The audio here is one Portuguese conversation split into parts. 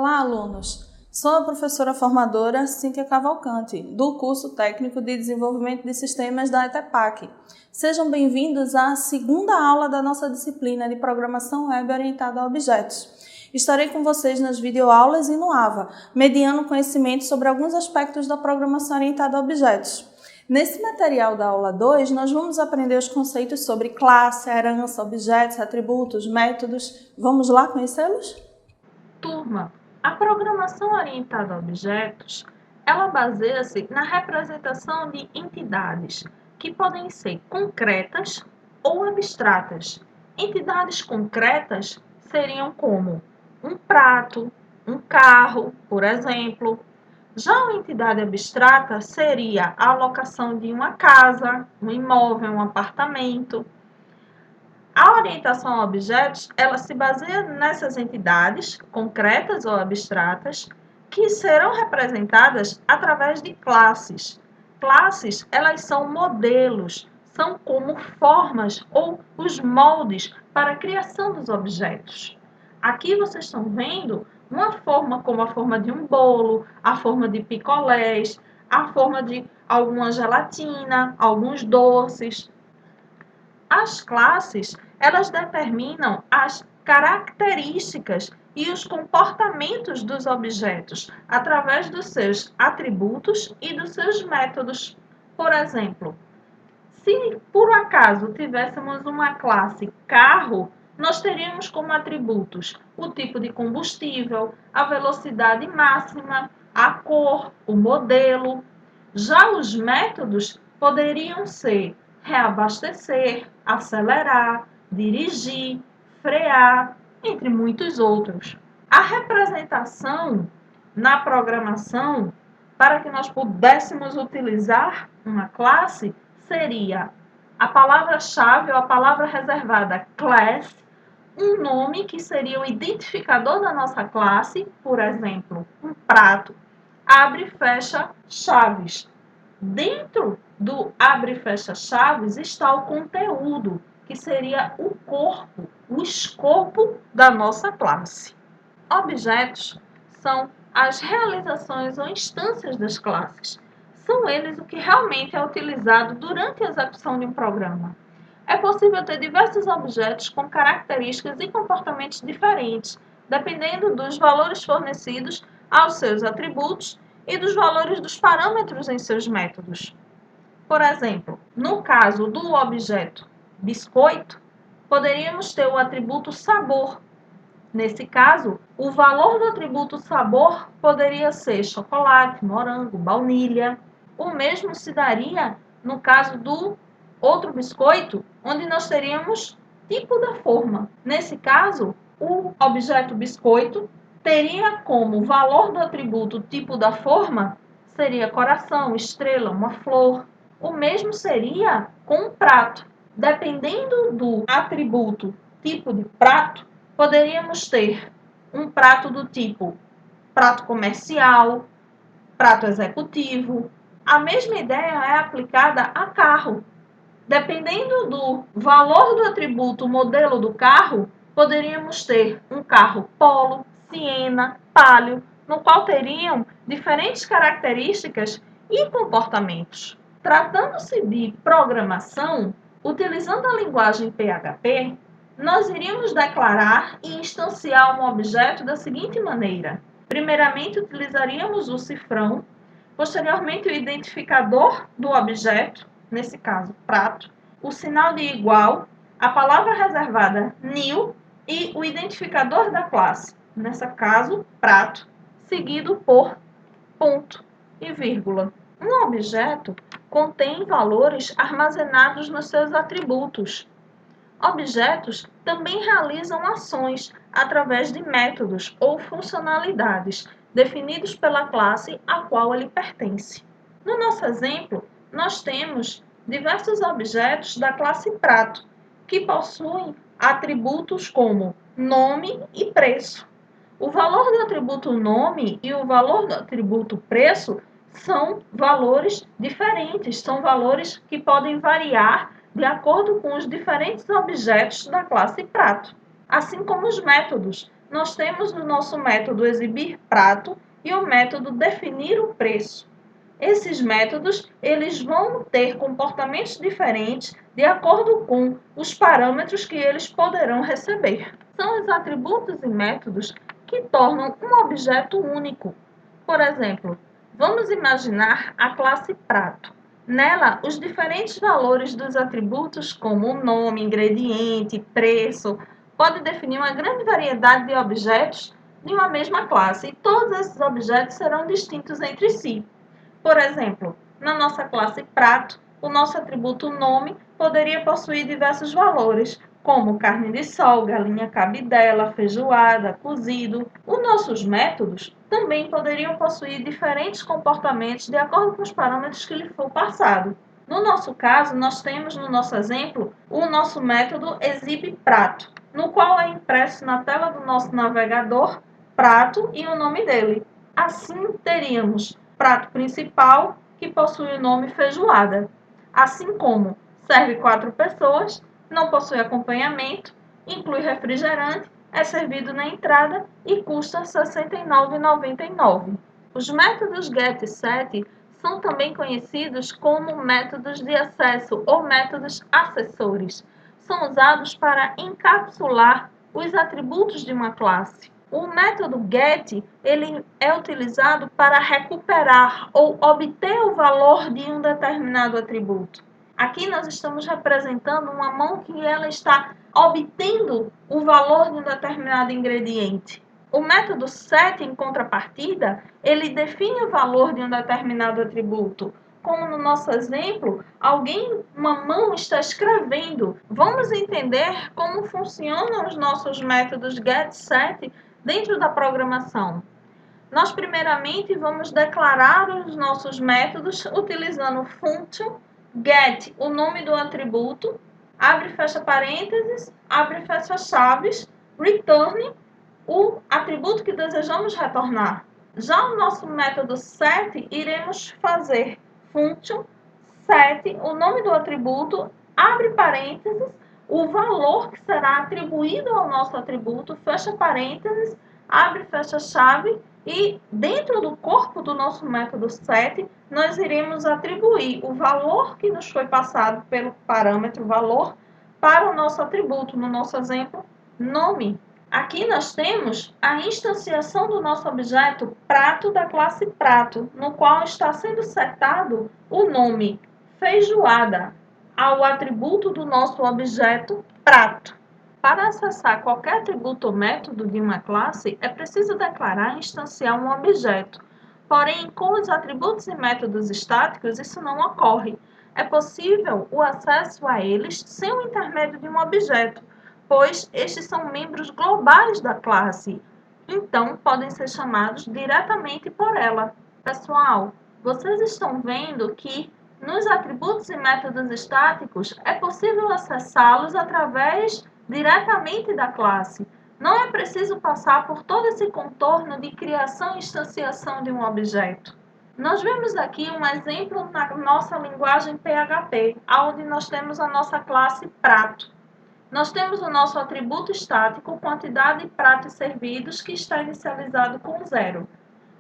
Olá, alunos! Sou a professora formadora Cíntia Cavalcante, do curso técnico de desenvolvimento de sistemas da ETEPAC. Sejam bem-vindos à segunda aula da nossa disciplina de programação web orientada a objetos. Estarei com vocês nas videoaulas e no AVA, mediando conhecimento sobre alguns aspectos da programação orientada a objetos. Nesse material da aula 2, nós vamos aprender os conceitos sobre classe, herança, objetos, atributos, métodos. Vamos lá conhecê-los? Turma, a programação orientada a objetos, ela baseia-se na representação de entidades, que podem ser concretas ou abstratas. Entidades concretas seriam como um prato, um carro, por exemplo. Já uma entidade abstrata seria a locação de uma casa, um imóvel, um apartamento. A orientação a objetos, ela se baseia nessas entidades, concretas ou abstratas, que serão representadas através de classes. Classes, elas são modelos, são como formas ou os moldes para a criação dos objetos. Aqui vocês estão vendo uma forma como a forma de um bolo, a forma de picolés, a forma de alguma gelatina, alguns doces. As classes, elas determinam as características e os comportamentos dos objetos através dos seus atributos e dos seus métodos. Por exemplo, se por acaso tivéssemos uma classe carro, nós teríamos como atributos o tipo de combustível, a velocidade máxima, a cor, o modelo. Já os métodos poderiam ser reabastecer, acelerar, dirigir, frear, entre muitos outros. A representação na programação, para que nós pudéssemos utilizar uma classe, seria a palavra-chave ou a palavra reservada class, um nome que seria o identificador da nossa classe, por exemplo, um prato, abre e fecha chaves. Dentro do abre e fecha chaves está o conteúdo, que seria o corpo, o escopo da nossa classe. Objetos são as realizações ou instâncias das classes. São eles o que realmente é utilizado durante a execução de um programa. É possível ter diversos objetos com características e comportamentos diferentes, dependendo dos valores fornecidos aos seus atributos e dos valores dos parâmetros em seus métodos. Por exemplo, no caso do objeto biscoito, poderíamos ter o atributo sabor. Nesse caso, o valor do atributo sabor poderia ser chocolate, morango, baunilha. O mesmo se daria no caso do outro biscoito, onde nós teríamos tipo da forma. Nesse caso, o objeto biscoito teria como valor do atributo tipo da forma, seria coração, estrela, uma flor. O mesmo seria com um prato. Dependendo do atributo tipo de prato, poderíamos ter um prato do tipo prato comercial, prato executivo. A mesma ideia é aplicada a carro. Dependendo do valor do atributo modelo do carro, poderíamos ter um carro Polo, Siena, Palio, no qual teriam diferentes características e comportamentos. Tratando-se de programação, utilizando a linguagem PHP, nós iríamos declarar e instanciar um objeto da seguinte maneira. Primeiramente, utilizaríamos o cifrão, posteriormente o identificador do objeto, nesse caso, prato, o sinal de igual, a palavra reservada new e o identificador da classe, nesse caso, prato, seguido por ponto e vírgula. Um objeto contém valores armazenados nos seus atributos. Objetos também realizam ações através de métodos ou funcionalidades definidos pela classe a qual ele pertence. No nosso exemplo, nós temos diversos objetos da classe prato, que possuem atributos como nome e preço. O valor do atributo nome e o valor do atributo preço são valores diferentes, são valores que podem variar de acordo com os diferentes objetos da classe prato. Assim como os métodos, nós temos no nosso método exibir prato e o método definir o preço. Esses métodos, eles vão ter comportamentos diferentes de acordo com os parâmetros que eles poderão receber. São os atributos e métodos que tornam um objeto único. Por exemplo, vamos imaginar a classe prato. Nela, os diferentes valores dos atributos, como nome, ingrediente, preço, podem definir uma grande variedade de objetos de uma mesma classe, e todos esses objetos serão distintos entre si. Por exemplo, na nossa classe prato, o nosso atributo nome poderia possuir diversos valores, como carne de sol, galinha cabidela, feijoada, cozido. Os nossos métodos também poderiam possuir diferentes comportamentos de acordo com os parâmetros que lhe for passado. No nosso caso, nós temos no nosso exemplo o nosso método exibe prato, no qual é impresso na tela do nosso navegador prato e o nome dele. Assim, teríamos prato principal, que possui o nome feijoada. Assim como serve 4 pessoas, não possui acompanhamento, inclui refrigerante, é servido na entrada e custa R$ 69,99. Os métodos GET e SET são também conhecidos como métodos de acesso ou métodos acessores. São usados para encapsular os atributos de uma classe. O método GET ele é utilizado para recuperar ou obter o valor de um determinado atributo. Aqui nós estamos representando uma mão que ela está obtendo o valor de um determinado ingrediente. O método SET, em contrapartida, ele define o valor de um determinado atributo. Como no nosso exemplo, uma mão está escrevendo. Vamos entender como funcionam os nossos métodos GET, SET dentro da programação. Nós primeiramente vamos declarar os nossos métodos utilizando function, get, o nome do atributo, abre e fecha parênteses, abre e fecha chaves, return, o atributo que desejamos retornar. Já o nosso método set, iremos fazer function, set, o nome do atributo, abre parênteses, o valor que será atribuído ao nosso atributo, fecha parênteses, abre e fecha chave, e dentro do corpo do nosso método set, nós iremos atribuir o valor que nos foi passado pelo parâmetro valor para o nosso atributo, no nosso exemplo, nome. Aqui nós temos a instanciação do nosso objeto prato da classe prato, no qual está sendo setado o nome feijoada ao atributo do nosso objeto prato. Para acessar qualquer atributo ou método de uma classe, é preciso declarar e instanciar um objeto. Porém, com os atributos e métodos estáticos, isso não ocorre. É possível o acesso a eles sem o intermédio de um objeto, pois estes são membros globais da classe, então podem ser chamados diretamente por ela. Pessoal, vocês estão vendo que nos atributos e métodos estáticos é possível acessá-los diretamente da classe. Não é preciso passar por todo esse contorno de criação e instanciação de um objeto. Nós vemos aqui um exemplo na nossa linguagem PHP, onde nós temos a nossa classe prato. Nós temos o nosso atributo estático, quantidade de pratos servidos, que está inicializado com 0.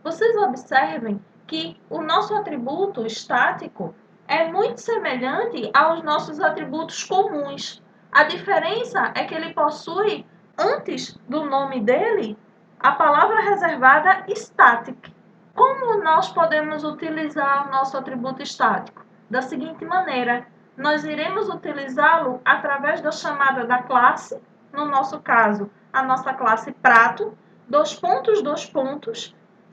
Vocês observem que o nosso atributo estático é muito semelhante aos nossos atributos comuns. A diferença é que ele possui, antes do nome dele, a palavra reservada static. Como nós podemos utilizar o nosso atributo estático? Da seguinte maneira, nós iremos utilizá-lo através da chamada da classe, no nosso caso, a nossa classe prato,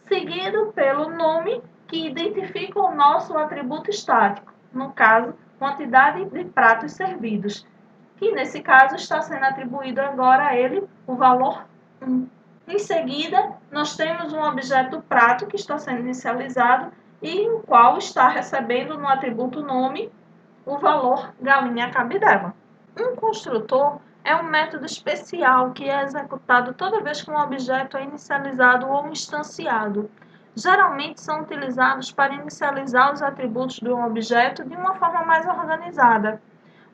seguido pelo nome que identifica o nosso atributo estático, no caso, quantidade de pratos servidos, que nesse caso está sendo atribuído agora a ele o valor 1. Em seguida, nós temos um objeto prato que está sendo inicializado e o qual está recebendo no atributo nome o valor galinha cabidela. Um construtor é um método especial que é executado toda vez que um objeto é inicializado ou instanciado. Geralmente são utilizados para inicializar os atributos de um objeto de uma forma mais organizada.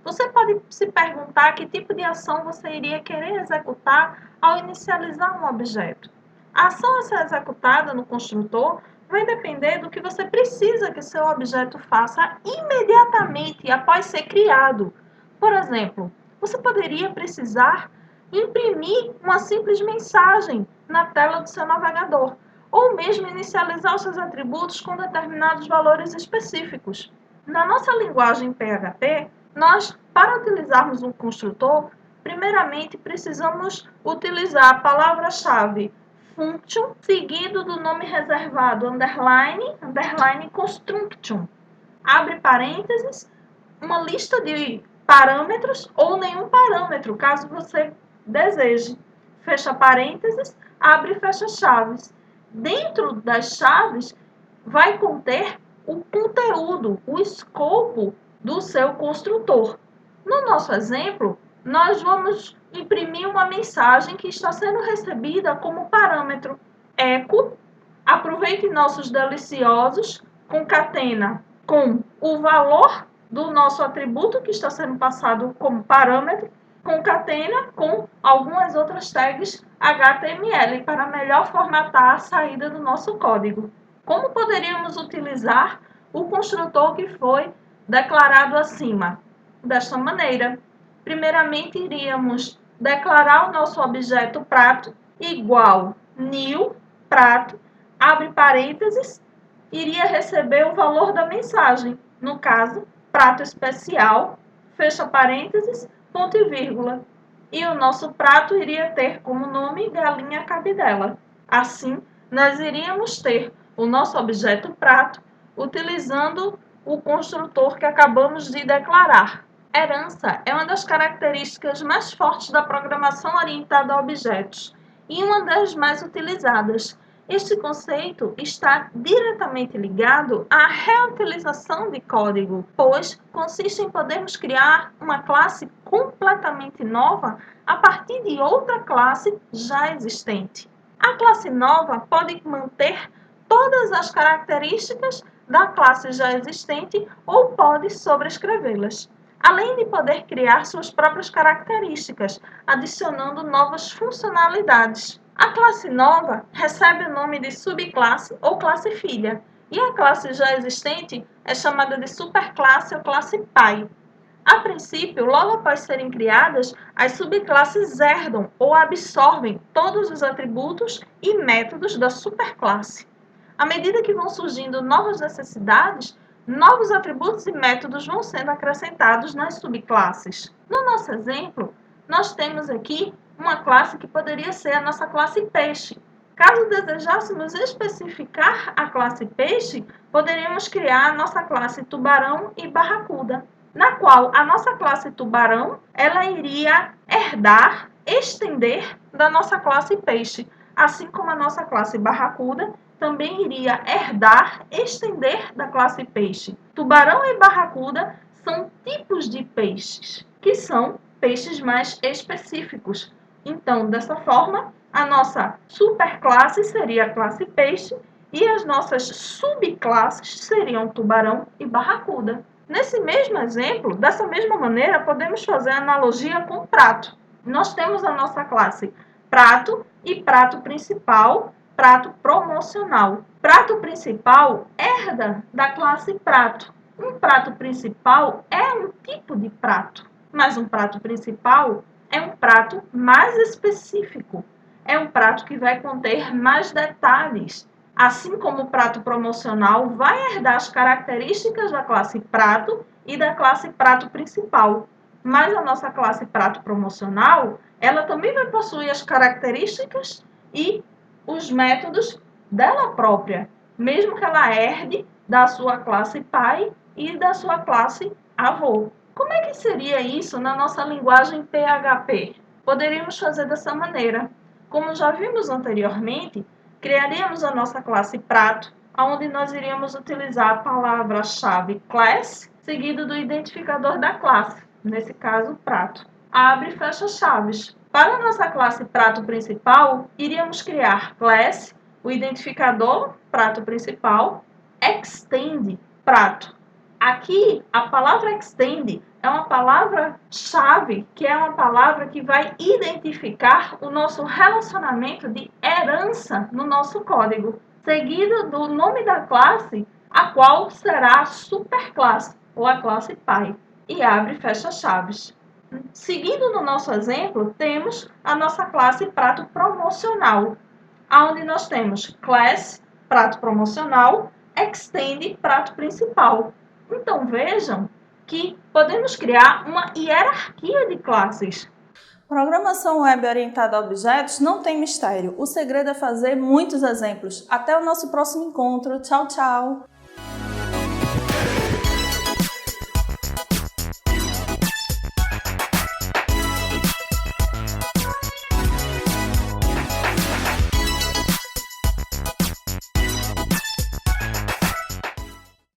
Você pode se perguntar que tipo de ação você iria querer executar ao inicializar um objeto. A ação a ser executada no construtor vai depender do que você precisa que seu objeto faça imediatamente após ser criado. Por exemplo, você poderia precisar imprimir uma simples mensagem na tela do seu navegador, ou mesmo inicializar os seus atributos com determinados valores específicos. Na nossa linguagem PHP, nós, para utilizarmos um construtor, primeiramente precisamos utilizar a palavra-chave function, seguido do nome reservado underline construction. Abre parênteses, uma lista de parâmetros ou nenhum parâmetro, caso você deseje. Fecha parênteses, abre e fecha chaves. Dentro das chaves vai conter o conteúdo, o escopo do seu construtor. No nosso exemplo, nós vamos imprimir uma mensagem que está sendo recebida como parâmetro. Echo, aproveite nossos deliciosos, concatena com o valor do nosso atributo que está sendo passado como parâmetro, concatena com algumas outras tags HTML para melhor formatar a saída do nosso código. Como poderíamos utilizar o construtor que foi declarado acima? Desta maneira, primeiramente iríamos declarar o nosso objeto prato igual new prato, abre parênteses, iria receber o valor da mensagem, no caso, prato especial, fecha parênteses, ponto e vírgula. E o nosso prato iria ter como nome galinha cabidela. Assim, nós iríamos ter o nosso objeto prato utilizando o construtor que acabamos de declarar. Herança é uma das características mais fortes da programação orientada a objetos e uma das mais utilizadas. Este conceito está diretamente ligado à reutilização de código, pois consiste em podermos criar uma classe completamente nova a partir de outra classe já existente. A classe nova pode manter todas as características da classe já existente ou pode sobrescrevê-las, além de poder criar suas próprias características, adicionando novas funcionalidades. A classe nova recebe o nome de subclasse ou classe filha, e a classe já existente é chamada de superclasse ou classe pai. A princípio, logo após serem criadas, as subclasses herdam ou absorvem todos os atributos e métodos da superclasse. À medida que vão surgindo novas necessidades, novos atributos e métodos vão sendo acrescentados nas subclasses. No nosso exemplo, nós temos aqui uma classe que poderia ser a nossa classe peixe. Caso desejássemos especificar a classe peixe, poderíamos criar a nossa classe tubarão e barracuda, na qual a nossa classe tubarão ela iria herdar, estender da nossa classe peixe, assim como a nossa classe barracuda também iria herdar, estender da classe peixe. Tubarão e barracuda são tipos de peixes, que são peixes mais específicos. Então, dessa forma, a nossa superclasse seria a classe peixe e as nossas subclasses seriam tubarão e barracuda. Nesse mesmo exemplo, dessa mesma maneira, podemos fazer analogia com prato. Nós temos a nossa classe prato e prato principal, prato promocional. Prato principal herda da classe prato. Um prato principal é um tipo de prato, mas um prato principal é um prato mais específico. É um prato que vai conter mais detalhes. Assim como o prato promocional vai herdar as características da classe prato e da classe prato principal. Mas a nossa classe prato promocional, ela também vai possuir as características e os métodos dela própria, mesmo que ela herde da sua classe pai e da sua classe avô. Como é que seria isso na nossa linguagem PHP? Poderíamos fazer dessa maneira. Como já vimos anteriormente, criaríamos a nossa classe prato, onde nós iríamos utilizar a palavra-chave class, seguido do identificador da classe, nesse caso, prato. Abre e fecha chaves. Para a nossa classe prato principal, iríamos criar class, o identificador prato principal, extend prato. Aqui, a palavra extend é uma palavra-chave, que é uma palavra que vai identificar o nosso relacionamento de herança no nosso código, seguido do nome da classe, a qual será a superclasse, ou a classe pai, e abre e fecha chaves. Seguindo no nosso exemplo, temos a nossa classe prato promocional, onde nós temos class, prato promocional, extend, prato principal. Então vejam que podemos criar uma hierarquia de classes. Programação web orientada a objetos não tem mistério. O segredo é fazer muitos exemplos. Até o nosso próximo encontro. Tchau, tchau!